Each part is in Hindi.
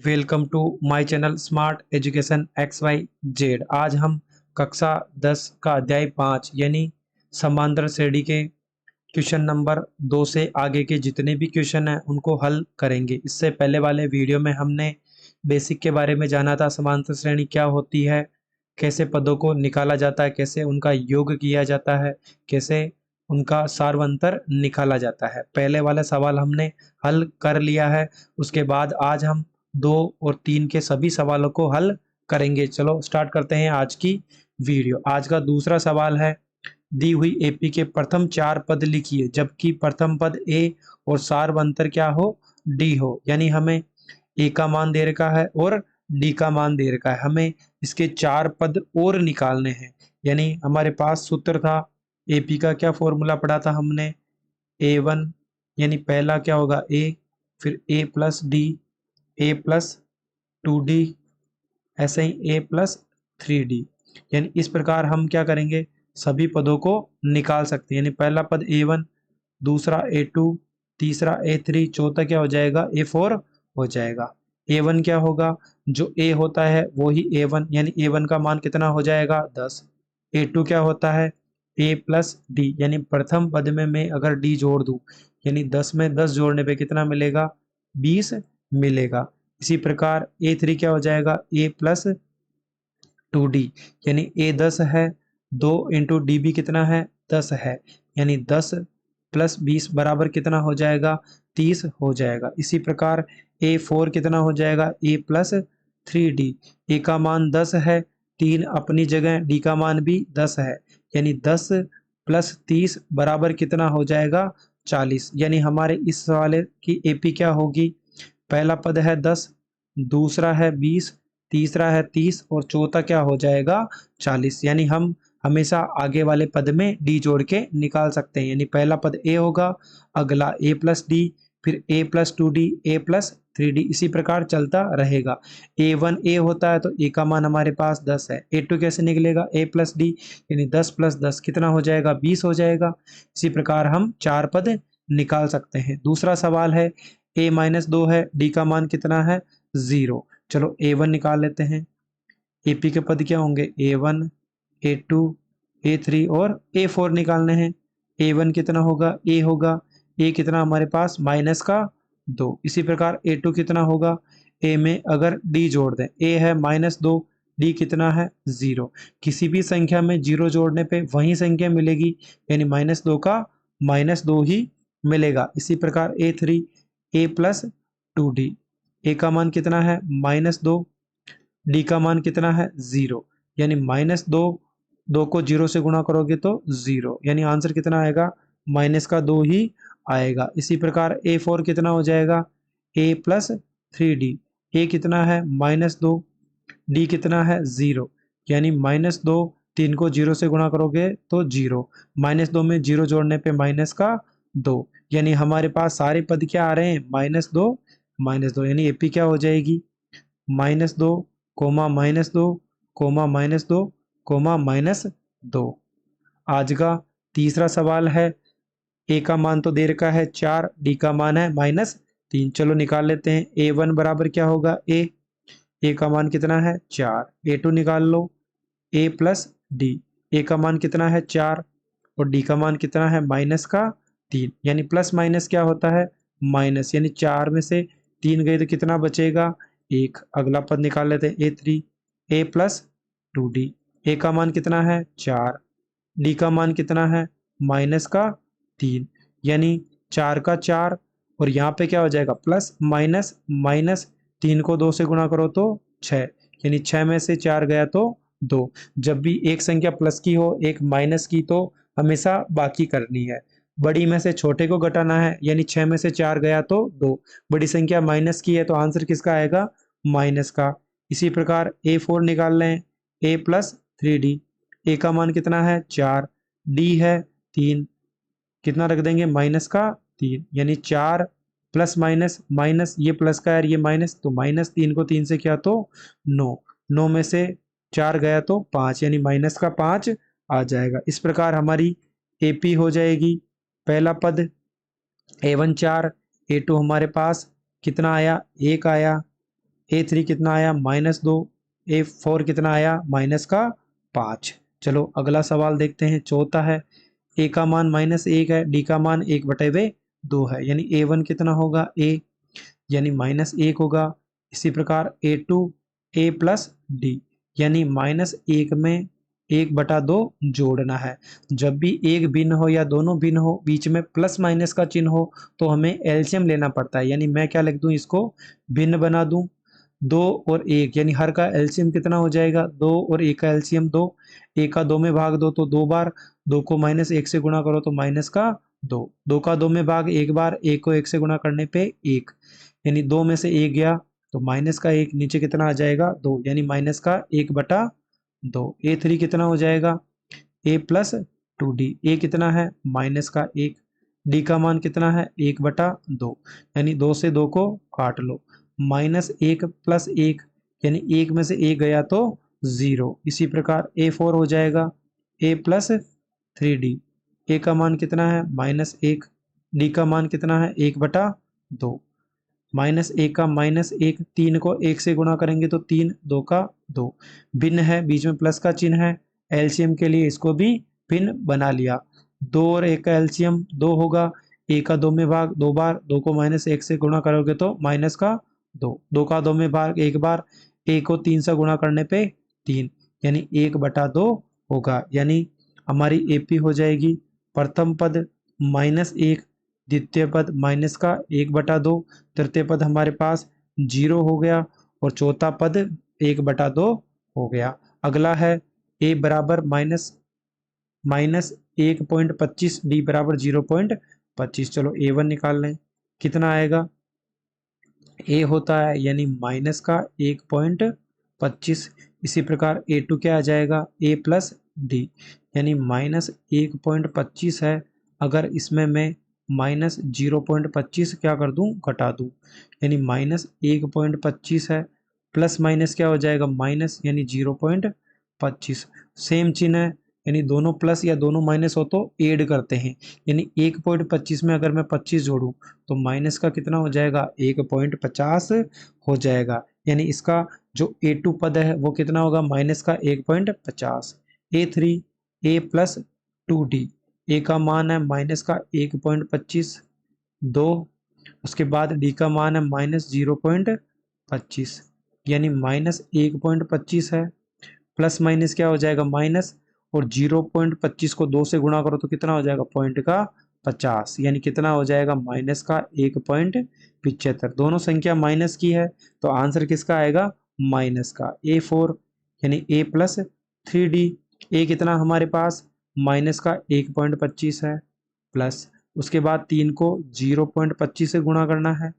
Welcome to my channel smart education X Y Z. आज हम कक्षा 10 का अध्याय 5 यानी समांतर श्रेणी के क्वेश्चन नंबर 2 से आगे के जितने भी क्वेश्चन हैं उनको हल करेंगे। इससे पहले वाले वीडियो में हमने बेसिक के बारे में जाना था, समांतर श्रेणी क्या होती है, कैसे पदों को निकाला जाता है, कैसे उनका योग किया जाता है, कैसे उनका सार्वंतर निकाला जाता है। पहले वाला सवाल हमने हल कर लिया है। उसके बाद आज हम 2 और 3 के सभी सवालों को हल करेंगे। चलो स्टार्ट करते हैं आज की वीडियो। आज का दूसरा सवाल है, दी हुई एपी के प्रथम 4 पद लिखिए जबकि प्रथम पद ए और सार्वंतर क्या हो, डी हो। यानी हमें ए का मान दे रखा है और डी का मान दे रखा है, हमें इसके 4 पद और निकालने हैं। यानी हमारे पास सूत्र था, एपी का क्या फॉर्मूला पढ़ा था हमने, A1 यानी पहला क्या होगा ए, फिर ए प्लस डी, ए प्लस 2D, ऐसे ही ए प्लस 3D। यानी इस प्रकार हम क्या करेंगे, सभी पदों को निकाल सकते हैं। यानी पहला पद A1, दूसरा A2, तीसरा A3, चौथा क्या हो जाएगा A4 हो जाएगा। A1 क्या होगा, जो A होता है वो ही A1, यानी A1 का मान कितना हो जाएगा 10। A2 क्या होता है A प्लस डी, यानी प्रथम पद में मैं अगर डी जोड़ दूं यानी 10 में 10 जोड़ने पे कितना मिलेगा, 20 मिलेगा। इसी प्रकार A3 क्या हो जाएगा A प्लस 2D, यानी A 10 है, 2 इंटू डी भी कितना है 10 है, यानी 10 प्लस 20 बराबर कितना हो जाएगा 30 हो जाएगा। इसी प्रकार A4 कितना हो जाएगा A प्लस 3D, A का मान 10 है, 3 अपनी जगह, D का मान भी 10 है, यानी 10 प्लस 30 बराबर कितना हो जाएगा 40। यानी हमारे इस सवाल की एपी क्या होगी, पहला पद है 10, दूसरा है 20, तीसरा है 30 और चौथा क्या हो जाएगा 40। यानी हम हमेशा आगे वाले पद में डी जोड़ के निकाल सकते हैं। यानी पहला पद ए होगा, अगला ए प्लस डी, फिर ए प्लस 2D, ए प्लस 3D, इसी प्रकार चलता रहेगा। A1 ए होता है तो ए का मान हमारे पास 10 है। A2 कैसे निकलेगा ए प्लस डी, यानी 10 प्लस 10 कितना हो जाएगा 20 हो जाएगा। इसी प्रकार हम 4 पद निकाल सकते हैं। दूसरा सवाल है, a माइनस 2 है, डी का मान कितना है 0। चलो A1 निकाल लेते हैं। एपी के पद क्या होंगे A1, A2, A3 और A4 निकालने हैं। A1 कितना होगा A होगा, A कितना हमारे पास माइनस का 2। इसी प्रकार A2 कितना होगा, A में अगर D जोड़ दें, A है माइनस 2, D कितना है 0। किसी भी संख्या में 0 जोड़ने पे वही संख्या मिलेगी, यानी माइनस 2 का माइनस 2 ही मिलेगा। इसी प्रकार A3 A plus 2D, A का मान कितना है माइनस 2, डी का मान कितना है 0, यानी माइनस 2, 2 को 0 से गुणा करोगे तो 0, यानी आंसर कितना आएगा माइनस का 2 ही आएगा। इसी प्रकार A4 कितना हो जाएगा A प्लस 3D, A कितना है माइनस 2, D कितना है 0, यानी माइनस 2, 3 को 0 से गुणा करोगे तो 0, माइनस 2 में 0 जोड़ने पे माइनस का 2, यानी हमारे पास सारे पद क्या आ रहे हैं माइनस 2, यानी एपी क्या हो जाएगी minus 2, comma minus 2, comma minus 2, comma minus 2। आज का तीसरा सवाल है, ए का मान तो दे रखा है 4, डी का मान है -3। चलो निकाल लेते हैं। A1 बराबर क्या होगा ए का मान कितना है 4, A2 निकाल लो ए प्लस डी, ए का मान कितना है 4 और डी का मान कितना है माइनस का 3, यानी प्लस माइनस क्या होता है माइनस, यानी 4 में से 3 गए तो कितना बचेगा 1। अगला पद निकाल लेते हैं A3, ए प्लस 2D, ए का मान कितना है 4, डी का मान कितना है माइनस का 3, यानी 4 का 4 और यहाँ पे क्या हो जाएगा प्लस माइनस माइनस, 3 को 2 से गुणा करो तो 6, यानी 6 में से 4 गया तो 2। जब भी एक संख्या प्लस की हो एक माइनस की तो हमेशा बाकी करनी है। बड़ी में से छोटे को घटाना है, यानी 6 में से 4 गया तो 2, बड़ी संख्या माइनस की है तो आंसर किसका आएगा माइनस का। इसी प्रकार A4 निकाल लें, A प्लस 3D, ए का मान कितना है 4, डी है 3, कितना रख देंगे माइनस का 3, यानी 4 प्लस माइनस माइनस, ये प्लस का है ये माइनस, तो -3 को 3 से किया तो 9, 9 में से 4 गया तो 5, यानी माइनस का 5 आ जाएगा। इस प्रकार हमारी एपी हो जाएगी, पहला पद A1 4, A2 हमारे पास कितना आया 1 आया, A3 कितना आया -2, A4 कितना आया -5। चलो अगला सवाल देखते हैं, चौथा है। ए का मान -1 है, डी का मान 1/2 है, यानी A1 कितना होगा, A यानी -1 होगा। इसी प्रकार A2 A प्लस डी, यानी -1 में 1/2 जोड़ना है। जब भी एक भिन्न हो या दोनों भिन्न हो, बीच में प्लस माइनस का चिन्ह हो, तो हमें एलसीएम लेना पड़ता है। यानी मैं क्या लिख दूं, इसको भिन्न बना दूं। 2 और 1, यानी हर का एलसीएम कितना हो जाएगा, 2 और 1 का एलसीएम 2। 1 का 2 में भाग दो तो 2 बार, 2 को -1 से गुणा करो तो -2, 2 का 2 में भाग 1 बार, 1 को 1 से गुणा करने पे 1, यानी 2 में से 1 गया तो -1, नीचे कितना आ जाएगा 2, यानी -1/2। A3 कितना हो जाएगा, A प्लस 2D। A कितना है -1, D का मान कितना है 1/2, यानी 2 से 2 को काट लो, -1 प्लस 1, यानी 1 में से 1 गया तो 0। इसी प्रकार A4 हो जाएगा A प्लस 3D। A का मान कितना है -1, D का मान कितना है 1/2, -1 का -1, 3 को 1 से गुणा करेंगे तो 3, 2 का 2, भिन्न है, बीच में प्लस का चिन्ह है, एलसीएम के लिए इसको भी भिन्न बना लिया। 2 और 1 का एलसीएम 2 होगा, 1 का 2 में भाग 2 बार, 2 को -1 से गुणा करोगे तो -2, 2 का 2 में भाग 1 बार, 1 को 3 से गुणा करने पे 3, यानी 1/2 होगा। यानी हमारी एपी हो जाएगी प्रथम पद -1, द्वितीय पद -1/2, तृतीय पद हमारे पास 0 हो गया और चौथा पद 1/2 हो गया। अगला है a बराबर -1.25, d बराबर 0.25। चलो A1 निकाल लें, कितना आएगा, a होता है यानी माइनस का 1.25। इसी प्रकार A2 क्या आ जाएगा, a प्लस डी, यानी -1.25 है। अगर इसमें मैं -0.25 क्या कर दूं, घटा दूं, यानी -1.25 है, प्लस माइनस क्या हो जाएगा माइनस, यानी 0.25। सेम चिन्ह है, यानी दोनों प्लस या दोनों माइनस हो तो ऐड करते हैं, यानी 1.25 में अगर मैं 25 जोड़ूं तो माइनस का कितना हो जाएगा 1.50 हो जाएगा, यानी इसका जो A2 पद है वो कितना होगा माइनस का 1.50। A3 A प्लस 2D, ए का मान है माइनस का 1.25, 2, उसके बाद डी का मान है -0.25, यानी -1.25 है, प्लस माइनस क्या हो जाएगा माइनस, और 0.25 को 2 से गुणा करो तो कितना हो जाएगा पॉइंट का 50, यानी कितना हो जाएगा माइनस का 1.75। दोनों संख्या माइनस की है तो आंसर किसका आएगा माइनस का A4, यानी A प्लस 3D। ए कितना हमारे पास माइनस का 1.25 है, प्लस उसके बाद 3 को 0.25 से गुणा करना है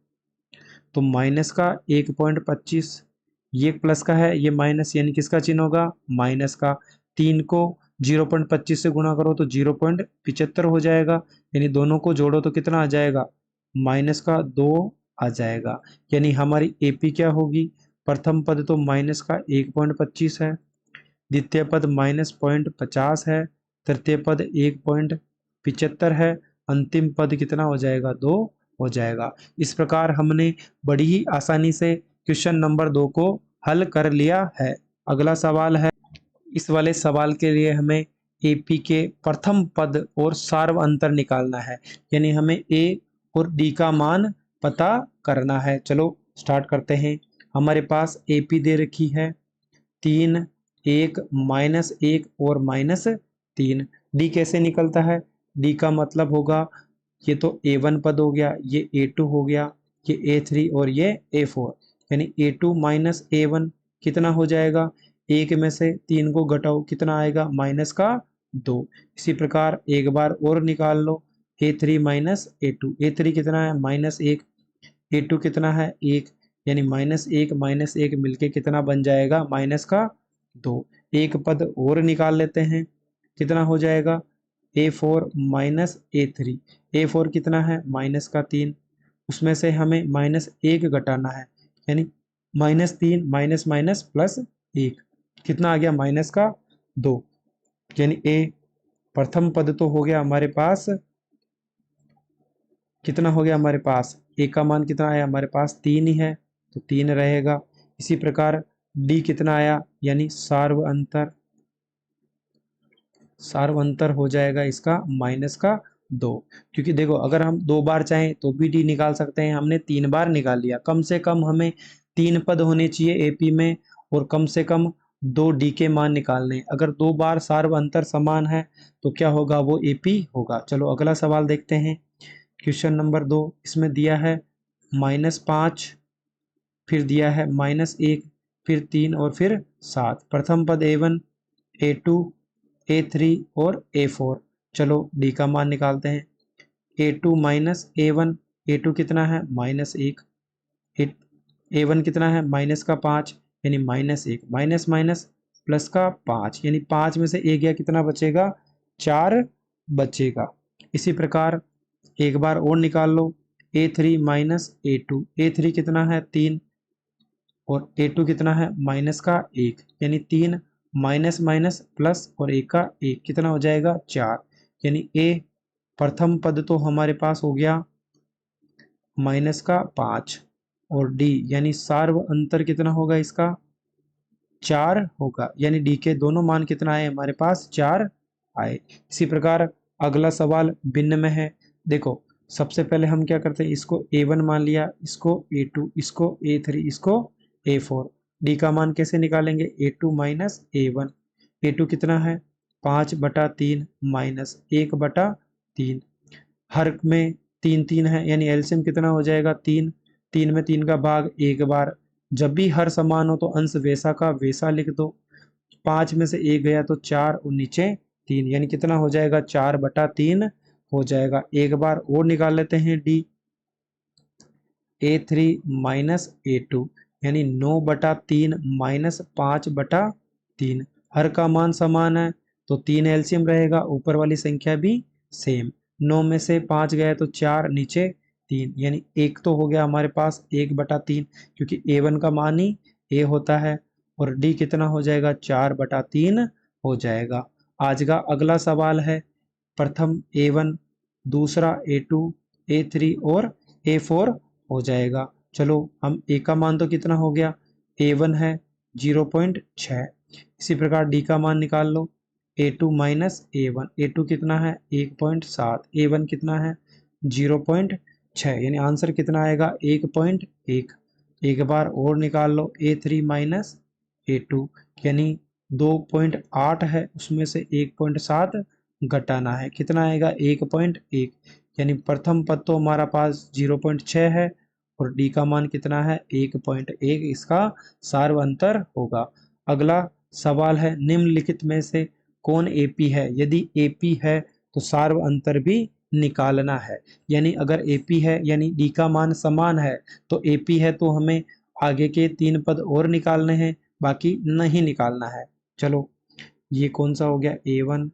तो माइनस का 1.25, ये प्लस का है ये माइनस, यानी किसका चिन्ह होगा माइनस का। 3 को 0.25 से गुणा करो तो 0.75 हो जाएगा, यानी दोनों को जोड़ो तो कितना आ जाएगा -2 आ जाएगा। यानी हमारी एपी क्या होगी, प्रथम पद तो माइनस का 1.25 है, द्वितीय पद -0.50 है, तृतीय पद 1.75 है, अंतिम पद कितना हो जाएगा 2 हो जाएगा। इस प्रकार हमने बड़ी ही आसानी से क्वेश्चन नंबर 2 को हल कर लिया है। अगला सवाल है, इस वाले सवाल के लिए हमें एपी के प्रथम पद और सार्व अंतर निकालना है, यानी हमें ए और डी का मान पता करना है। चलो स्टार्ट करते हैं। हमारे पास एपी दे रखी है 3, 1, -1 और -3। डी कैसे निकलता है, डी का मतलब होगा ये तो A1 पद हो गया, ये A2 हो गया, ये A3 और ये A4, यानी A2 माइनस A1 कितना हो जाएगा, एक में से 3 को घटाओ कितना आएगा -2। इसी प्रकार एक बार और निकाल लो, A3 माइनस A2, A3 कितना है -1, A2 कितना है 1, यानी -1 मिलके कितना बन जाएगा -2। एक पद और निकाल लेते हैं, कितना हो जाएगा A4 माइनस A3, A4 कितना है -3, उसमें से हमें -1 घटाना है, यानी -3 माइनस माइनस प्लस 1 कितना आ गया -2, यानी ए प्रथम पद तो हो गया हमारे पास, कितना हो गया हमारे पास, ए का मान कितना है हमारे पास 3 ही है तो 3 रहेगा, इसी प्रकार डी कितना आया, यानी सार्व अंतर हो जाएगा इसका -2। क्योंकि देखो अगर हम 2 बार चाहें तो भी डी निकाल सकते हैं, हमने 3 बार निकाल लिया। कम से कम हमें 3 पद होने चाहिए एपी में और कम से कम 2 डी के मान निकालने हैं। अगर 2 बार सार्व अंतर समान है तो क्या होगा, वो एपी होगा। चलो अगला सवाल देखते हैं। क्वेश्चन नंबर 2, इसमें दिया है -5, फिर दिया है -1, फिर 3 और फिर 7। प्रथम पद A1, A2, A3 और A4। चलो डी का मान निकालते हैं। A2 माइनस A1, A2 कितना है -1, A1 कितना है -5 यानी -1, माइनस माइनस प्लस का 5 यानी 5 में से 1 गया, कितना बचेगा 4 बचेगा। इसी प्रकार एक बार और निकाल लो। A3 माइनस A2, A3 कितना है 3 और A2 कितना है -1 यानी 3 माइनस माइनस प्लस और 1 का 1 कितना हो जाएगा 4। यानी A प्रथम पद तो हमारे पास हो गया -5 और D यानी सार्व अंतर कितना होगा इसका 4 होगा। यानी D के दोनों मान कितना आए हमारे पास 4 आए। इसी प्रकार अगला सवाल भिन्न में है। देखो सबसे पहले हम क्या करते हैं, इसको A1 मान लिया, इसको A2, इसको A3, इसको A4। D का मान कैसे निकालेंगे, A2 माइनस A1। A2 कितना है 5/3 माइनस 1/3। हर में 3 3 है यानी एलसीएम कितना हो जाएगा 3। 3 में 3 का भाग एक बार। जब भी हर समान हो तो अंश वैसा का वैसा लिख दो। 5 में से 1 गया तो 4 और नीचे 3 यानी कितना हो जाएगा 4/3 हो जाएगा। एक बार और निकाल लेते हैं डी। A3 माइनस A2 यानी 9/3 माइनस 5/3। हर का मान समान है तो 3 एलसीएम रहेगा, ऊपर वाली संख्या भी सेम। 9 में से 5 गए तो 4, नीचे 3 यानी 1 तो हो गया हमारे पास 1/3, क्योंकि A1 का मान ही A होता है। और D कितना हो जाएगा 4/3 हो जाएगा। आज का अगला सवाल है, प्रथम A1, दूसरा A2, A3 और A4 हो जाएगा। चलो हम A का मान तो कितना हो गया, A1 है 0.6। इसी प्रकार D का मान निकाल लो। A2 माइनस A1, A2 कितना है 1.7, A1 कितना है 0.6 यानी आंसर कितना आएगा 1.1। एक बार और निकाल लो। A3 माइनस A2 यानी 2.8 है, उसमें से 1.7 घटाना है, कितना आएगा 1.1। यानी प्रथम पद तो हमारा पास 0.6 है और डी का मान कितना है 1.1, इसका सार्व अंतर होगा। अगला सवाल है, निम्नलिखित में से कौन एपी है। यदि एपी है तो सार्व अंतर भी निकालना है। यानी अगर एपी है यानी डी का मान समान है तो एपी है तो हमें आगे के 3 पद और निकालने हैं, बाकी नहीं निकालना है। चलो ये कौन सा हो गया, A1,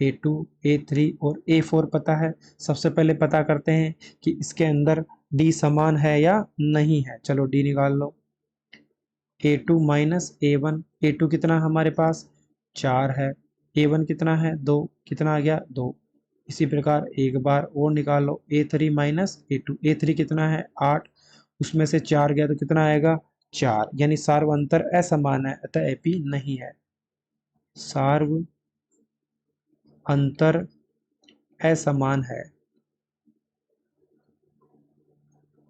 A2, A3 और A4 पता है। सबसे पहले पता करते हैं कि इसके अंदर D समान है या नहीं है। चलो D निकाल लो। A2 माइनस A1, A2 कितना हमारे पास 4 है, A1 कितना है 2, कितना आ गया 2। इसी प्रकार एक बार और निकाल लो। A3 माइनस A2, A3 कितना है 8, उसमें से 4 गया तो कितना आएगा 4, यानी सार्व अंतर असमान है, अतः एपी नहीं है। सार्व अंतर असमान है,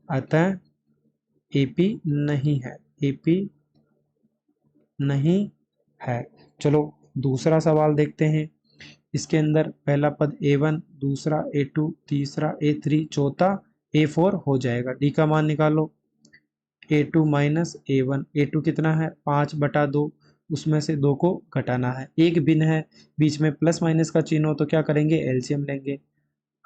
अतः एपी नहीं है, एपी नहीं है। चलो दूसरा सवाल देखते हैं। इसके अंदर पहला पद A1, दूसरा A2, तीसरा A3, चौथा A4 हो जाएगा। डी का मान निकालो। A2 माइनस A1, A2 कितना है 5/2, उसमें से 2 को घटाना है। एक भिन्न है, बीच में प्लस माइनस का चिन्ह हो तो क्या करेंगे, एलसीएम लेंगे।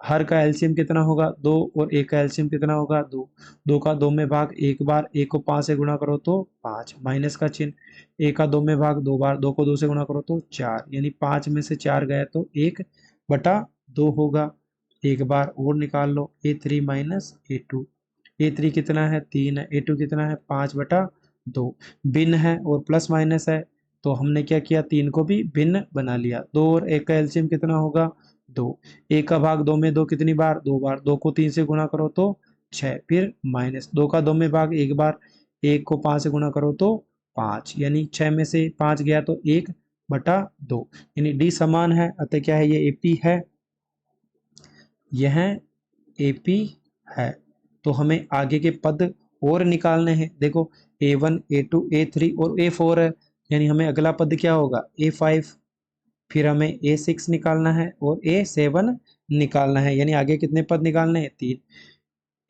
हर का एलसीएम कितना होगा 2 और एक का एलसीएम कितना होगा 2। 2 का 2 में भाग एक बार, 1 को 5 से गुणा करो तो 5, माइनस का चिन्ह। 1 का 2 में भाग 2 बार, 2 को 2 से गुणा करो तो 4, यानी 5 में से 4 गया तो 1/2 होगा। एक बार और निकाल लो। A3 माइनस A2, A3 कितना है 3 है, A2 कितना है 5/2। भिन्न है और प्लस माइनस है तो हमने क्या किया, 3 को भी भिन्न बना लिया। 2 और 1 का एलसीएम कितना होगा 2। 1 का भाग 2 में 2 कितनी बार 2 बार, 2 को 3 से गुणा करो तो 6, फिर माइनस 2 का 2 में भाग एक बार, 1 को 5 से गुणा करो तो 5, यानी 6 में से 5 गया तो 1/2, यानी डी समान है, अतः क्या है, ये एपी है, यह एपी है। तो हमें आगे के पद और निकालने हैं। देखो A1 A2 A3 और A4 है, यानी हमें अगला पद क्या होगा, A5, फिर हमें A6 निकालना है और A7 निकालना है, यानी आगे कितने पद निकालने हैं, 3।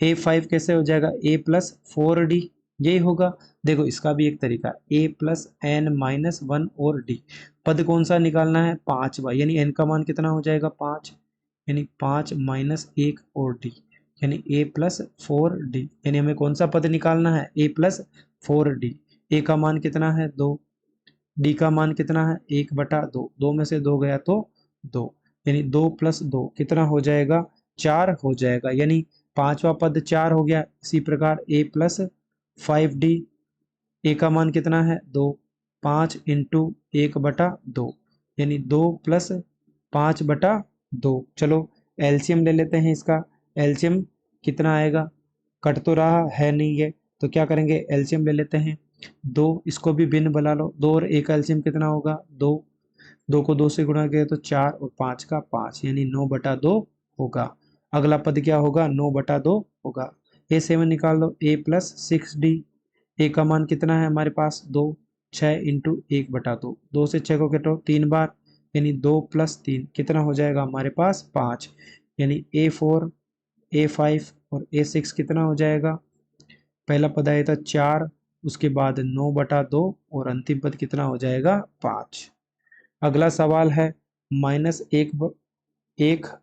A5 कैसे हो जाएगा, A+4D, यही होगा। देखो इसका भी एक तरीका, A+n-1 और D, पद कौन सा निकालना है, 5वां, यानी n का मान कितना हो जाएगा, 5, यानी 5-1 और D, यानी A+4D, यानी हमें कौन सा पद निकालना है, A+4D। A का मान कितना है, 2, डी का मान कितना है, 1/2, 2 में से 2 गया तो 2, यानी 2 + 2 कितना हो जाएगा, 4 हो जाएगा, यानी 5वां पद 4 हो गया। इसी प्रकार A+5D, ए का मान कितना है, 2, 5 × 1/2, यानी 2 + 5/2। चलो एलसीएम ले लेते हैं इसका, एलसीएम कितना आएगा, कट तो रहा है नहीं है, तो क्या करेंगे, एलसीएम ले लेते हैं। 2, इसको भी भिन्न बना लो, 2 और 1 का एलसीएम कितना होगा, 2, 2 को 2 से गुणा किया तो 4 और 5 का 5, यानी 9/2 होगा। अगला पद क्या होगा, 9/2 होगा। A7 निकाल लो, A+6D, ए का मान कितना है हमारे पास, 2, 6 × 1/2, 2 से 6 को काटो 3 बार, यानी 2 + 3 कितना हो जाएगा हमारे पास, 5, यानी A4 A5 और A6 कितना हो जाएगा, पहला पद आया था 4, उसके बाद 9/2 और अंतिम पद कितना हो जाएगा, 5। अगला सवाल है -1.2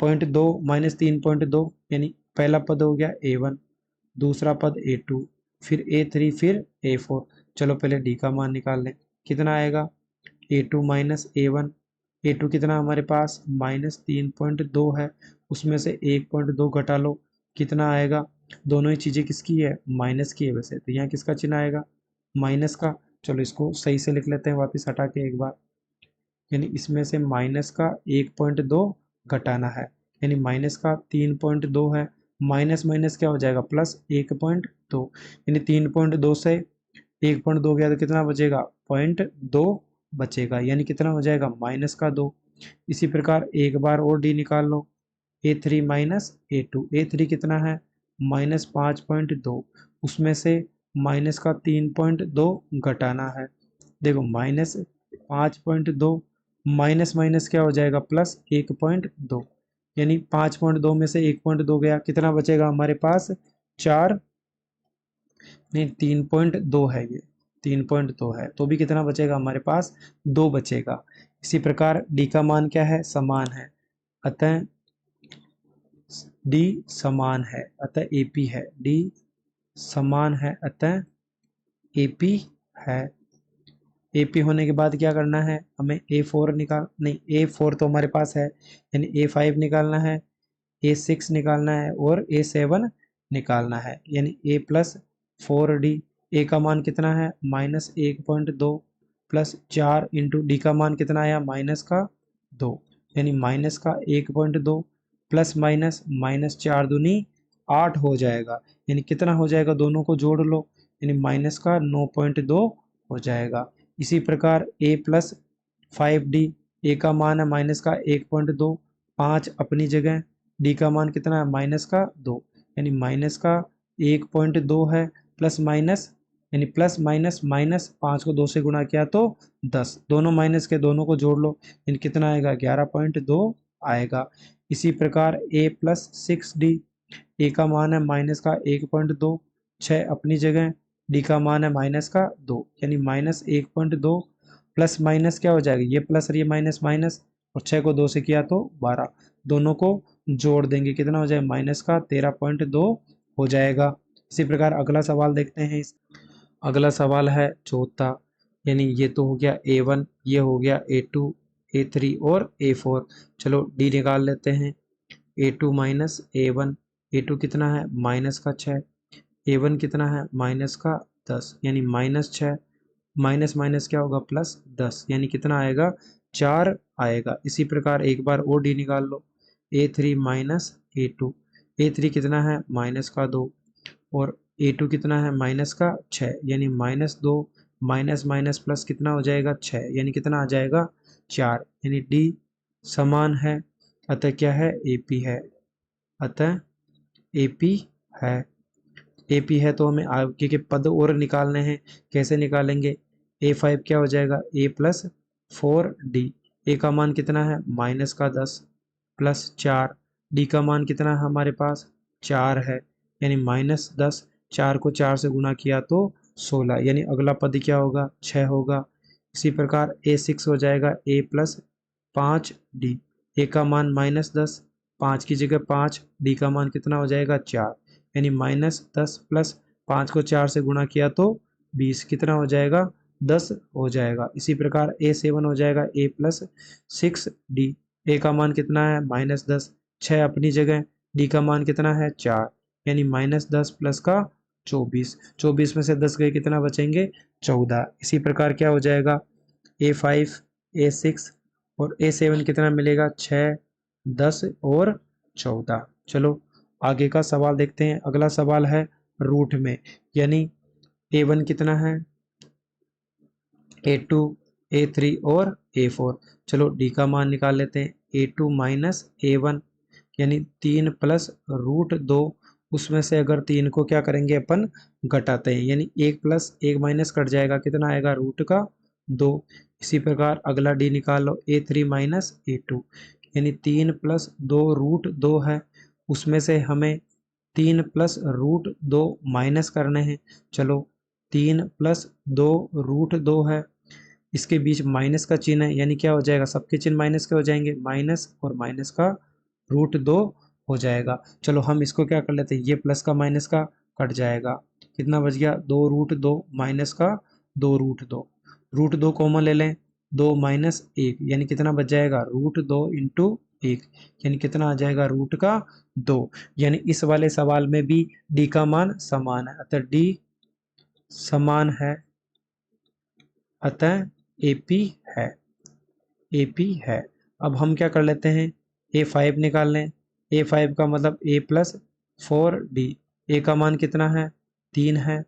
-3.2, यानी पहला पद हो गया A1, दूसरा पद A2, फिर A3, फिर A4। चलो पहले D का मान निकाल लें, कितना आएगा, A2 - A1, A2 कितना हमारे पास, -3.2 है, उसमें से 1.2 घटा लो, कितना आएगा, दोनों ही चीज़ें किसकी है, माइनस की है वैसे, तो यहाँ किसका चिन्ह आएगा, माइनस का। चलो इसको सही से लिख लेते हैं वापस हटा के एक बार, यानी इसमें से माइनस का 1.2 घटाना है, यानी माइनस का 3.2 है, माइनस माइनस क्या हो जाएगा, +1.2, यानी 3.2 से 1.2 गया तो कितना बचेगा, 0.2 बचेगा, यानी कितना हो जाएगा, -2। इसी प्रकार एक बार और डी निकाल लो, A3 - A2, A3 कितना है, -5.2, उसमें से माइनस का 3.2 घटाना है। देखो -5.2 माइनस माइनस क्या हो जाएगा, +1.2, यानी 5.2 में से 1.2 गया, कितना बचेगा हमारे पास, 4, नहीं 3.2 है, ये 3.2 है, तो भी कितना बचेगा हमारे पास, 2 बचेगा। इसी प्रकार डी का मान क्या है, समान है, अतः डी समान है, अतः एपी है, डी समान है, अतः एपी है। एपी होने के बाद क्या करना है, हमें A4 निकाल, नहीं A4 तो हमारे पास है, यानी A5 निकालना है, A6 निकालना है और A7 निकालना है, यानी A+4D। ए का मान कितना है, -1.2 + 4 × डी का मान कितना आया, -2, यानी -1.2 प्लस माइनस -4 दूनी 8 हो जाएगा, यानी कितना हो जाएगा, दोनों को जोड़ लो, यानी -9.2 हो जाएगा। इसी प्रकार A+5D, ए का मान है -1.2, 5 अपनी जगह, डी का मान कितना है, -2, यानी -1.2 है, प्लस माइनस, यानी प्लस माइनस माइनस, 5 को 2 से गुणा किया तो 10, दोनों माइनस के दोनों को जोड़ लो, यानी कितना आएगा, 11.2 आएगा। इसी प्रकार A+6D, ए का मान है -1.2, 6 अपनी जगह, डी का मान है -2, यानी -1.2 प्लस माइनस क्या हो जाएगा, ये प्लस और ये माइनस माइनस, और 6 को 2 से किया तो 12, दोनों को जोड़ देंगे, कितना हो जाएगा, -13.2 हो जाएगा। इसी प्रकार अगला सवाल देखते हैं। अगला सवाल है चौथा, यानी ये तो हो गया A1, ये हो गया A2, A3 और A4। चलो डी निकाल लेते हैं, A2 - A1, A2 कितना है, -6, A1 कितना है, -10, यानी -6, माइनस माइनस क्या होगा, +10, यानी कितना आएगा, 4 आएगा। इसी प्रकार एक बार और डी निकाल लो, A3 - A2, A3 कितना है, -2 और A2 कितना है माइनस का 6, यानी -2 माइनस माइनस प्लस कितना हो जाएगा 6, यानी कितना आ जाएगा 4, यानी डी समान है, अतः क्या है AP है, अतः AP है। AP है तो हमें आगे के पद और निकालने हैं। कैसे निकालेंगे? A5 क्या हो जाएगा A प्लस 4D। A का मान कितना है माइनस का 10 प्लस 4, D का मान कितना है हमारे पास 4 है, यानी -10, 4 को 4 से गुणा किया तो 16, यानी अगला पद क्या होगा 6 होगा। इसी प्रकार A6 हो जाएगा A प्लस 5D। A का मान -10, 5 की जगह 5, D का मान कितना हो जाएगा 4, यानी -10 प्लस 5 को 4 से गुणा किया तो 20, कितना हो जाएगा 10 हो जाएगा। इसी प्रकार A7 हो जाएगा A प्लस 6D। A का मान कितना है -10, 6 अपनी जगह, D का मान कितना है 4, यानी -10 प्लस का 24, 24 में से 10 गए कितना बचेंगे 14। इसी प्रकार क्या हो जाएगा A5, A6 और A7 कितना मिलेगा 6, 10 और 14। चलो आगे का सवाल देखते हैं। अगला सवाल है रूट में, यानी A1 कितना है A2, A3 और A4। चलो D का मान निकाल लेते हैं। A2 माइनस A1, यानी 3 प्लस रूट 2, उसमें से अगर 3 को क्या करेंगे अपन घटाते हैं, यानी 1 प्लस 1 माइनस कट जाएगा, कितना आएगा रूट का 2। इसी प्रकार अगला D निकाल लो A3 माइनस A2, यानी 3 प्लस 2 रूट 2 है, उसमें से हमें 3 प्लस रूट 2 माइनस करने हैं। चलो 3 प्लस 2 रूट 2 है, इसके बीच माइनस का चिन्ह है, यानी क्या हो जाएगा सबके चिन्ह माइनस के हो जाएंगे, माइनस और माइनस का रूट 2 हो जाएगा। चलो हम इसको क्या कर लेते हैं, ये प्लस का माइनस का कट जाएगा, कितना बच गया 2 रूट 2 माइनस का 2 रूट 2, रूट 2 कॉमन ले लें, 2 माइनस 1, यानी कितना बच जाएगा रूट 2 इंटू 1, यानी कितना आ जाएगा रूट का 2। यानी इस वाले सवाल में भी डी का मान समान है, अतः डी समान है, अतः AP है, AP है। अब हम क्या कर लेते हैं A5 निकाल लें। A5 का मतलब A प्लस 4D। A का मान कितना है 3 है,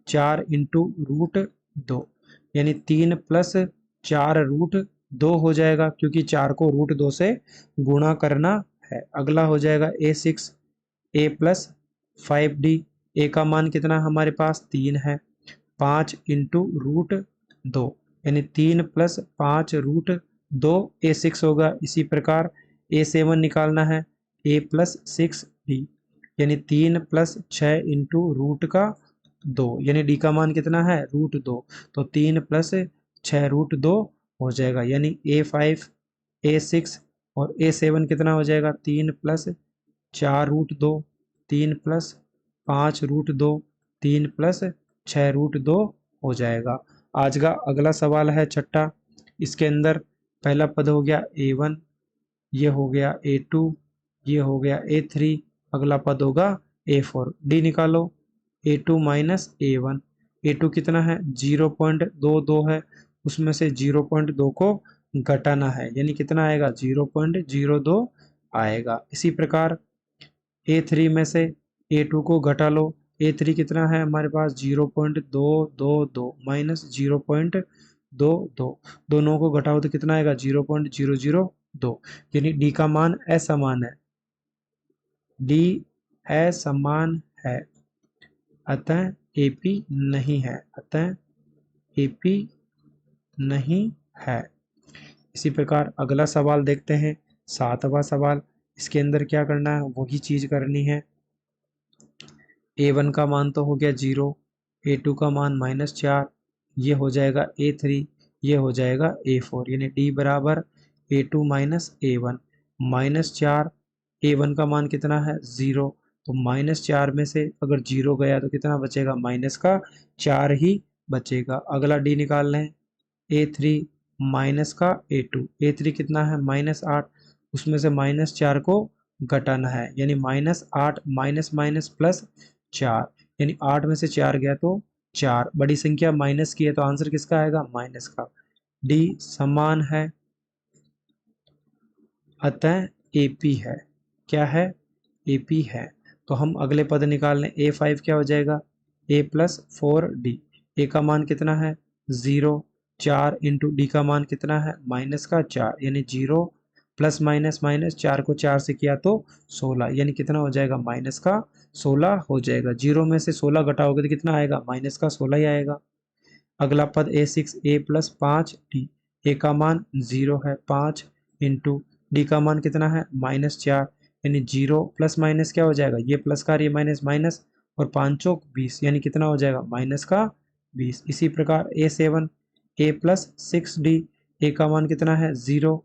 4 इंटू रूट 2, यानी 3 प्लस 4 रूट 2 हो जाएगा, क्योंकि 4 को रूट 2 से गुणा करना है। अगला हो जाएगा A6, A plus 5D। A का मान कितना हमारे पास 3 है, 5 इंटू रूट 2, यानी 3 प्लस 5 रूट 2 A6 होगा। इसी प्रकार A7 निकालना है, A प्लस 6D, यानी 3 प्लस 6 इंटू रूट का 2, यानी D का मान कितना है रूट 2, तो 3 प्लस 6 रूट 2 हो जाएगा, यानी A5, A6 और A7 कितना हो जाएगा 3 plus 4 root 2, 3 plus 5 root 2, 3 plus 6 root 2 हो जाएगा। आज का अगला सवाल है छठा, इसके अंदर पहला पद हो गया A1, ये हो गया A2, ये हो गया A3, अगला पद होगा A4। D निकालो, A2 माइनस A1, A2 कितना है 0.22 है, उसमें से 0.2 को घटाना है, यानी कितना आएगा 0.02 आएगा। इसी प्रकार A3 में से A2 को घटा लो, A3 कितना है हमारे पास 0.222 माइनस 0.22, दोनों को घटाओ तो कितना आएगा 0.002, यानी D का मान असमान है, D असमान है, अतः AP नहीं है, अतः AP नहीं है। इसी प्रकार अगला सवाल देखते हैं, 7वां सवाल। इसके अंदर क्या करना है वही चीज करनी है। A1 का मान तो हो गया 0, A2 का मान -4, ये हो जाएगा A3, ये हो जाएगा A4, यानी D बराबर A2 माइनस A1, -4, A1 का मान कितना है 0, तो -4 में से अगर 0 गया तो कितना बचेगा माइनस का 4 ही बचेगा। अगला D निकाल लें, A3 माइनस का A2, A3 कितना है -8, उसमें से -4 को घटाना है, यानी -8 माइनस माइनस प्लस 4, यानी 8 में से 4 गया तो 4, बड़ी संख्या माइनस की है तो आंसर किसका आएगा माइनस का। D समान है, अतः AP है, क्या है AP है। तो हम अगले पद निकाल लें, A5 क्या हो जाएगा ए प्लस 4d। ए का मान कितना है 0, 4 इंटू डी का मान कितना है माइनस का 4, यानी 0 प्लस माइनस माइनस 4 को 4 से किया तो 16, यानी कितना हो जाएगा माइनस का 16 हो जाएगा। 0 में से 16 घटाओगे तो कितना आएगा माइनस का 16 ही आएगा। अगला पद a6 a प्लस 5d। ए का मान 0 है 5 इंटू डी का मान कितना है माइनस 4, यानी 0 प्लस माइनस क्या हो जाएगा ये प्लस का ये माइनस माइनस और 5 चौक 20, यानी कितना हो जाएगा माइनस का 20। इसी प्रकार a7 a प्लस 6d। ए का मान कितना है 0,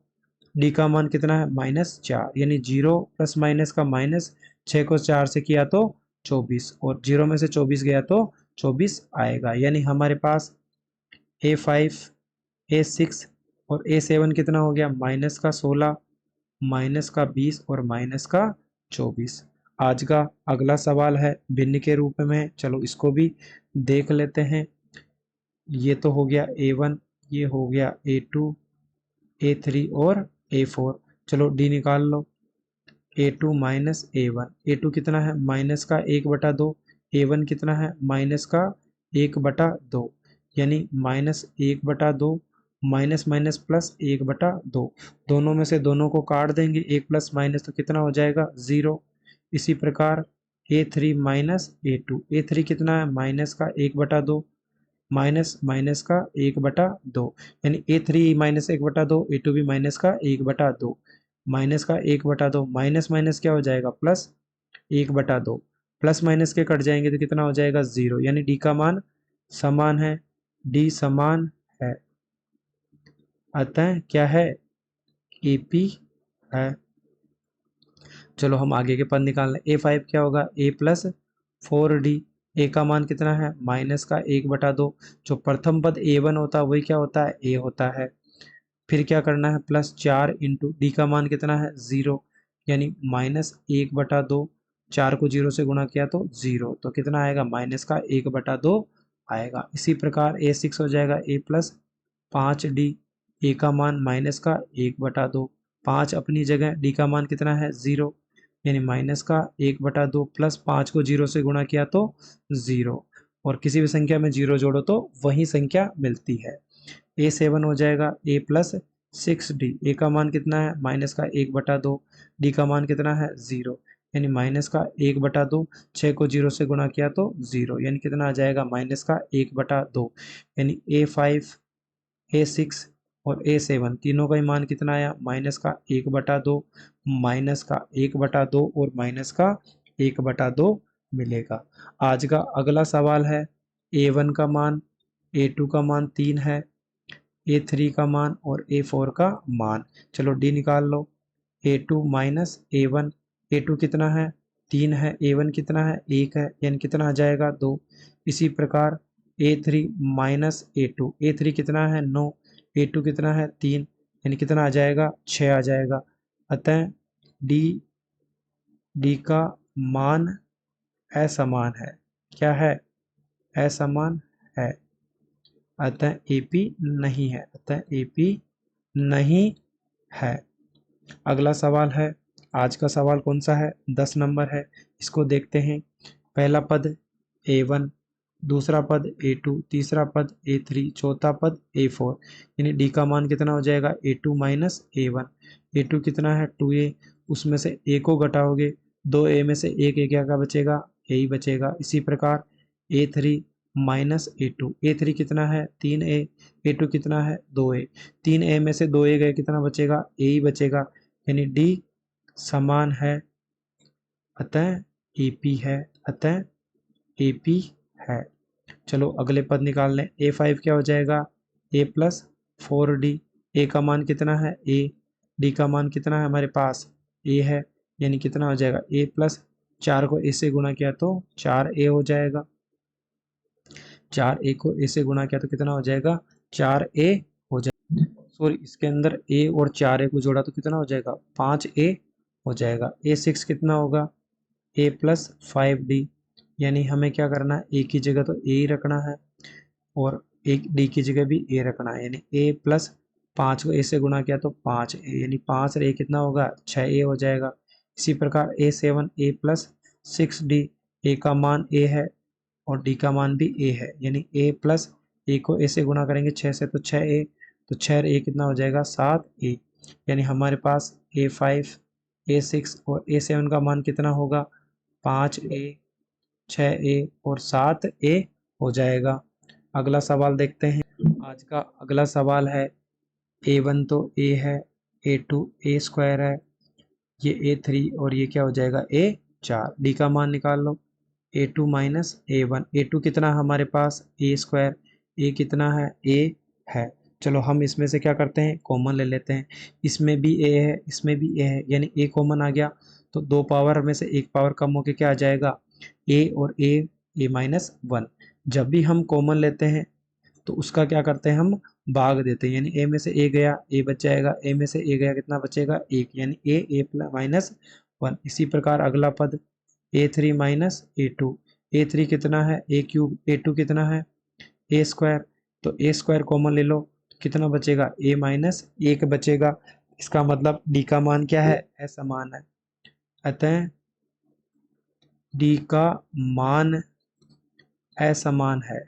डी का मान कितना है माइनस 4, यानी 0 प्लस माइनस का माइनस, 6 को 4 से किया तो 24 और 0 में से 24 गया तो 24 आएगा। यानी हमारे पास a5 a6 और a7 कितना हो गया माइनस का 16, माइनस का 20 और माइनस का 24। आज का अगला सवाल है भिन्न के रूप में, चलो इसको भी देख लेते हैं। ये तो हो गया a1, ये हो गया a2 a3 और a4। चलो डी निकाल लो। a2 माइनस a1, a2 कितना है माइनस का 1/2, a1 कितना है माइनस का 1/2, यानी माइनस 1/2 माइनस माइनस प्लस 1/2। दोनों में से दोनों को काट देंगे, एक प्लस माइनस तो कितना हो जाएगा 0। इसी प्रकार a3 माइनस a2, a3 कितना है माइनस का 1/2 माइनस माइनस का 1/2, यानी a3 माइनस 1/2, a2 भी माइनस का 1/2, माइनस का 1/2 माइनस माइनस क्या हो जाएगा प्लस 1/2, प्लस माइनस के कट जाएंगे तो कितना हो जाएगा 0, यानी डी का मान समान है, डी समान है, अतः क्या है AP है। चलो हम आगे के पद निकाल लें। a5 क्या होगा a प्लस 4d। ए का मान कितना है माइनस का 1/2, जो प्रथम पद a1 होता है वही क्या होता है a होता है। फिर क्या करना है प्लस 4 इंटू डी का मान कितना है 0, यानी माइनस 1/2, 4 को 0 से गुणा किया तो 0, तो कितना आएगा माइनस का 1/2 आएगा। इसी प्रकार a6 हो जाएगा a प्लस 5d। ए का मान माइनस का 1/2, 5 अपनी जगह, डी का मान कितना है 0, यानी माइनस का 1/2 प्लस 5 को 0 से गुणा किया तो 0, और किसी भी संख्या में 0 जोड़ो तो वही संख्या मिलती है। a7 हो जाएगा a प्लस 6d। ए का मान कितना है माइनस का 1/2, डी का मान कितना है 0, यानी माइनस का 1/2, 6 को 0 से गुणा किया तो 0, यानी कितना आ जाएगा माइनस का 1/2, यानी a5 a6 और a7 तीनों का ही मान कितना आया माइनस का 1/2, माइनस का 1/2 और माइनस का 1/2 मिलेगा। आज का अगला सवाल है a1 का मान, a2 का मान 3 है, a3 का मान और a4 का मान। चलो डी निकाल लो। a2 माइनस a1, a2 कितना है 3 है, a1 कितना है 1 है, यानी कितना आ जाएगा 2। इसी प्रकार a3 माइनस a2, a3 कितना है 9, a2 कितना है 3, यानी कितना आ जाएगा 6 आ जाएगा। अतः डी का मान असमान है, क्या है असमान है, अतः AP नहीं है, अतः AP नहीं है। अगला सवाल है, आज का सवाल कौन सा है 10 नंबर है, इसको देखते हैं। पहला पद a1, दूसरा पद a2, तीसरा पद a3, चौथा पद a4, यानी डी का मान कितना हो जाएगा a2 माइनस a1। a2 कितना है 2a, उसमें से a को घटाओगे, 2a में से एक a क्या बचेगा a ही बचेगा। इसी प्रकार a3 माइनस a2, a3 कितना है 3a, a2 कितना है 2a, 3a में से 2a गए कितना बचेगा a ही बचेगा, यानी डी समान है, अतः AP है, अतः AP है। चलो अगले पद निकाल लें। a5 क्या हो जाएगा a प्लस 4d। ए का मान कितना है a, डी का मान कितना है हमारे पास a है, यानी कितना हो जाएगा a प्लस 4 को a से गुणा किया तो 4a हो जाएगा, 4a को a से गुणा किया तो कितना हो जाएगा 4a हो जाएगा। सॉरी, इसके अंदर a और 4a को जोड़ा तो कितना हो जाएगा 5a हो जाएगा। a6 कितना होगा a प्लस 5d, यानी हमें क्या करना है a की जगह तो a ही रखना है और एक d की जगह भी a रखना है, यानी a प्लस 5 को a से गुणा किया तो 5a, यानी 5 और a कितना होगा 6a हो जाएगा। इसी प्रकार a7 a plus 6d, a का मान a है और डी का मान भी ए है, यानी ए प्लस ए को ए से गुणा करेंगे 6 से तो 6a, तो 6 ए कितना हो जाएगा 7a, यानी हमारे पास A5 A6 और A7 का मान कितना होगा 5a 6a और 7a हो जाएगा। अगला सवाल देखते हैं। आज का अगला सवाल है A1 तो a है, A2 a स्क्वायर है, ये A3 और ये क्या हो जाएगा A4। डी का मान निकाल लो A2 माइनस A1। A2 कितना हमारे पास a स्क्वायर, a कितना है a है। चलो हम इसमें से क्या करते हैं कॉमन ले लेते हैं, इसमें भी a है इसमें भी a है, यानी a कॉमन आ गया तो दो पावर में से एक पावर कम होके क्या आ जाएगा a और a माइनस 1। जब भी हम कॉमन लेते हैं तो उसका क्या करते हैं हम भाग देते हैं, यानी a में से a गया a बच जाएगा, a में से a गया कितना बचेगा 1, यानी a प्लस माइनस 1। इसी प्रकार अगला पद A3 माइनस A2, A3 कितना है a क्यूब, A2 कितना है a स्क्वायर, तो a स्क्वायर कॉमन ले लो तो कितना बचेगा a माइनस 1 बचेगा। इसका मतलब d का मान क्या है असमान है, अतः d का मान असमान है,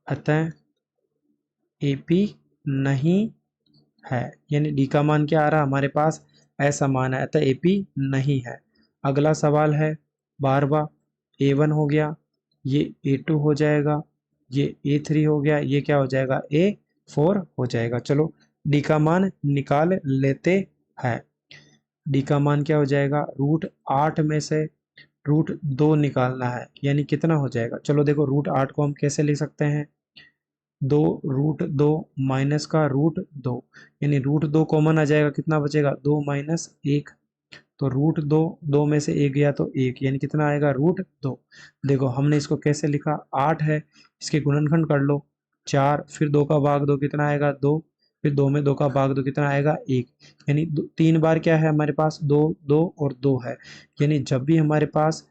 अतः AP नहीं है, यानी डी का मान क्या आ रहा है हमारे पास असमान है, अतः AP नहीं है। अगला सवाल है 12वां, A1 हो गया, ये A2 हो जाएगा, ये A3 हो गया, ये क्या हो जाएगा A4 हो जाएगा। चलो डी का मान निकाल लेते हैं। डी का मान क्या हो जाएगा √8 में से √2 निकालना है, यानी कितना हो जाएगा। चलो देखो √8 को हम कैसे लिख सकते हैं 2 √2 माइनस का √2, यानी √2 कॉमन आ जाएगा कितना बचेगा 2 माइनस 1, तो √2 2 में से 1 गया तो 1, यानी कितना आएगा √2। देखो हमने इसको कैसे लिखा 8 है, इसके गुणनखंड कर लो 4, फिर 2 का भाग दो कितना आएगा 2, फिर 2 में 2 का भाग दो कितना आएगा 1, यानी 3 बार क्या है हमारे पास 2 2 और 2 है, यानी जब भी हमारे पास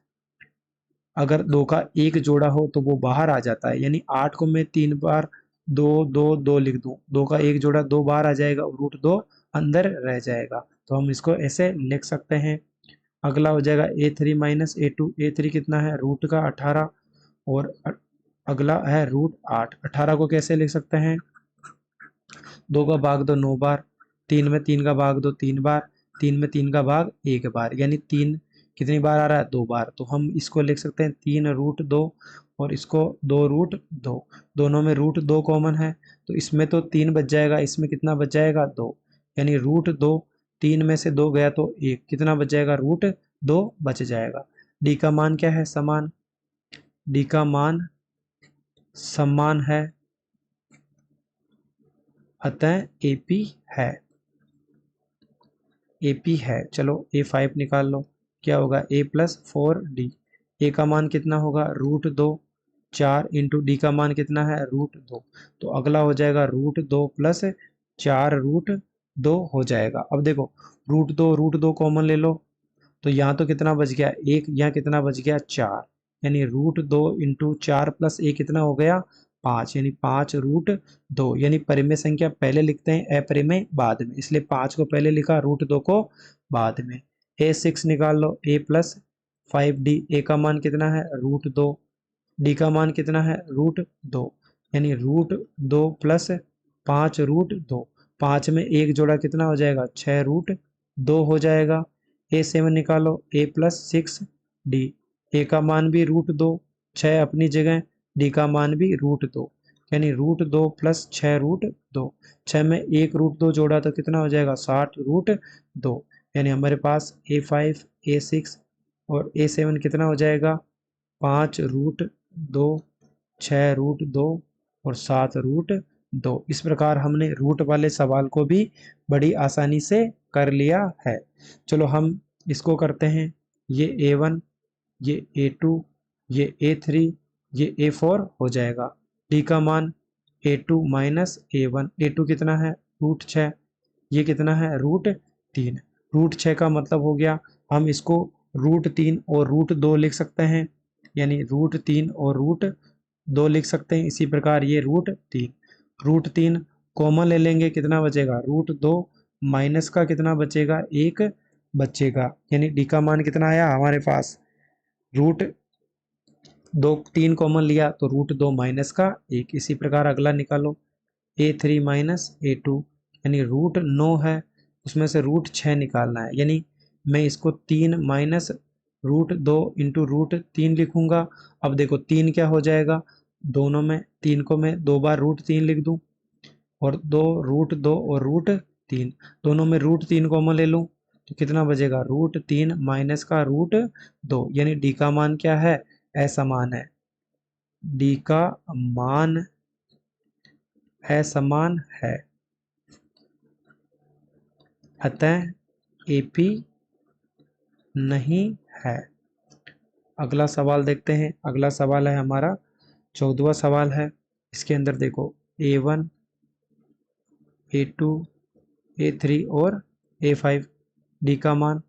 अगर 2 का एक जोड़ा हो तो वो बाहर आ जाता है, यानी 8 को मैं 3 बार 2 2 2 लिख दूं, 2 का एक जोड़ा 2 बार आ जाएगा और √2 अंदर रह जाएगा, तो हम इसको ऐसे लिख सकते हैं। अगला हो जाएगा A3 माइनस A2, A3 कितना है रूट का 18 और अगला है √8। 18 को कैसे लिख सकते हैं 2 का भाग दो 9 बार, 3 में 3 का भाग दो 3 बार, 3 में 3 का भाग 1 बार, यानी 3 कितनी बार आ रहा है 2 बार, तो हम इसको लिख सकते हैं 3 √2 और इसको 2 √2, दोनों में √2 कॉमन है तो इसमें तो 3 बच जाएगा, इसमें कितना बच जाएगा 2, यानी √2, 3 में से 2 गया तो 1, कितना बच जाएगा √2 बच जाएगा। डी का मान क्या है समान, डी का मान समान है, अतः AP है, AP है। चलो A5 निकाल लो, क्या होगा A प्लस 4D, A का मान कितना होगा √2, 4 इंटू डी का मान कितना है √2, तो अगला हो जाएगा √2 प्लस 4 √2 हो जाएगा। अब देखो √2 कॉमन ले लो तो यहाँ तो कितना बच गया 1, यहाँ कितना बच गया 4, यानी √2 इंटू 4 प्लस 1 कितना हो गया 5, यानी 5 √2, यानी परिमेय संख्या पहले लिखते हैं अपरिमेय बाद में, इसलिए 5 को पहले लिखा √2 को बाद में। A6 निकाल लो A प्लस 5D, A का मान कितना है √2, डी का मान कितना है √2, यानी √2 प्लस 5 √2, 5 में एक जोड़ा कितना हो जाएगा 6 √2 हो जाएगा। A7 निकालो A प्लस 6D, A का मान भी √2, 6 अपनी जगह, D का मान भी √2, यानी √2 प्लस 6 √2, 6 में एक √2 जोड़ा तो कितना हो जाएगा 7 √2, यानी हमारे पास A5 A6 और A7 कितना हो जाएगा 5 √2, 6 √2 और 7 √2। इस प्रकार हमने रूट वाले सवाल को भी बड़ी आसानी से कर लिया है। चलो हम इसको करते हैं, ये A1, ये A2, ये A3, ये A4 हो जाएगा। डी का मान A2 माइनस A1, A2 कितना है √6, ये कितना है √3, √6 का मतलब हो गया हम इसको √3 और √2 लिख सकते हैं, यानी √3 और √2 लिख सकते हैं। इसी प्रकार ये √3 कॉमन ले लेंगे कितना बचेगा √2 माइनस का कितना बचेगा 1 बचेगा, यानी डी का मान कितना आया हमारे पास रूट 3 कॉमन लिया तो रूट 2 माइनस का 1। इसी प्रकार अगला निकालो A3 माइनस A2, यानी रूट 9 है, उसमें से रूट 6 निकालना है, यानी मैं इसको 3 माइनस रूट 2 इंटू रूट 3 लिखूंगा। अब देखो 3 क्या हो जाएगा, दोनों में 3 को मैं 2 बार रूट 3 लिख दूं, और 2 रूट 2 और रूट 3, दोनों में रूट 3 कॉमन ले लूं तो कितना बचेगा, रूट 3 माइनस का रूट 2, यानी डी का मान क्या है, असमान है। डी का मान असमान है, अतः एपी नहीं है। अगला सवाल देखते हैं। अगला सवाल है हमारा 14वां सवाल है। इसके अंदर देखो A1, A2, A3 और A5, डी का मान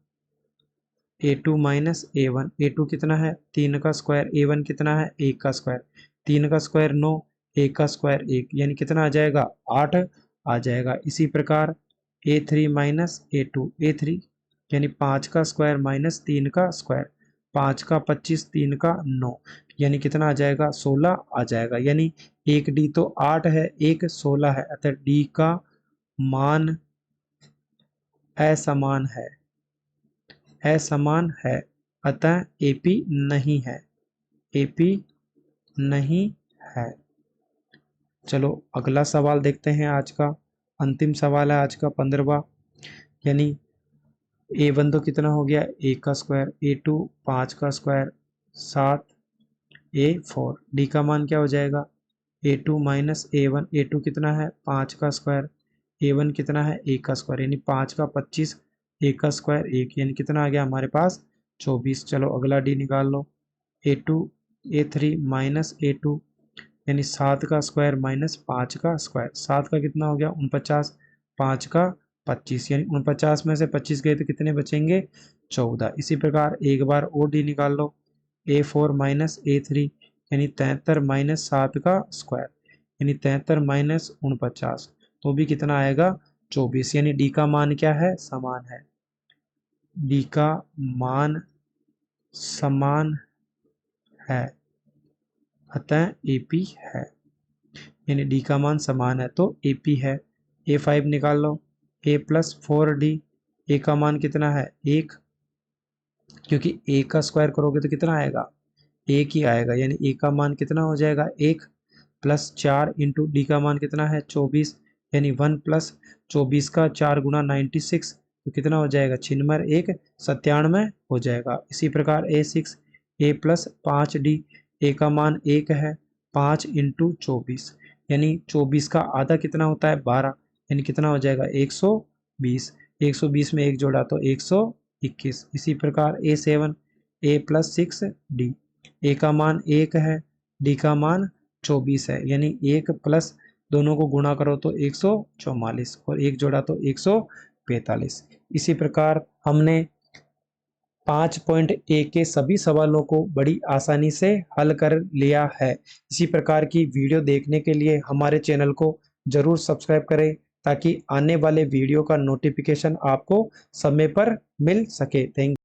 A2 माइनस A1, A2 कितना है 3 का स्क्वायर, A1 कितना है 1 का स्क्वायर, 3 का स्क्वायर 9, 1 का स्क्वायर 1, यानी कितना आ जाएगा 8 आ जाएगा। इसी प्रकार A3 माइनस A2, A3 यानी 5 का स्क्वायर माइनस 3 का स्क्वायर, 5 का 25, 3 का 9, यानी कितना आ जाएगा 16 आ जाएगा। यानी एक डी तो 8 है, एक 16 है, अतः डी का मान असमान है, असमान है, अतः एपी नहीं है, एपी नहीं है। चलो अगला सवाल देखते हैं। आज का अंतिम सवाल है, आज का 15वां, यानी A1 तो कितना हो गया 1 का स्क्वायर, A2 5 का स्क्वायर 7, A4, डी का मान क्या हो जाएगा A2 माइनस A1, A2 कितना है 5 का स्क्वायर, A1 कितना है 1 का स्क्वायर, यानी 5 का 25, 1 का स्क्वायर 1, यानी कितना आ गया हमारे पास 24। चलो अगला डी निकाल लो, A2 A3 माइनस A2, यानी 7 का स्क्वायर माइनस 5 का स्क्वायर, 7 का कितना हो गया 49, 5 का 25, यानी 49 में से 25 गए तो कितने बचेंगे 14। इसी प्रकार एक बार और डी निकाल लो, A4 माइनस A3, यानी 73 माइनस 7 का स्क्वायर, यानी 73 माइनस 49, तो भी कितना आएगा 24, यानी डी का मान क्या है समान है, डी का मान समान है, अतः एपी है, यानी डी का मान समान है तो एपी है। A5 निकाल लो, A प्लस 4D, ए का मान कितना है 1, क्योंकि ए का स्क्वायर करोगे तो कितना आएगा 1 ही आएगा, यानी ए का मान कितना हो जाएगा 1, प्लस 4 इंटू डी का मान कितना है 24, यानी 1 प्लस 24 का 4 गुना 96, तो कितना हो जाएगा 96 97 हो जाएगा। इसी प्रकार A6, A प्लस 5D, ए का मान 1 है, 5 इंटू 24, यानी 24 का आधा कितना होता है 12, यानी कितना हो जाएगा 120, 120 में 1 जोड़ा तो 121। इसी प्रकार A7, A प्लस 6D, ए का मान 1 है, डी का मान 24 है, यानी 1 प्लस दोनों को गुणा करो तो 144 और 1 जोड़ा तो 145। इसी प्रकार हमने 5.1 के सभी सवालों को बड़ी आसानी से हल कर लिया है। इसी प्रकार की वीडियो देखने के लिए हमारे चैनल को जरूर सब्सक्राइब करें, ताकि आने वाले वीडियो का नोटिफिकेशन आपको समय पर मिल सके। थैंक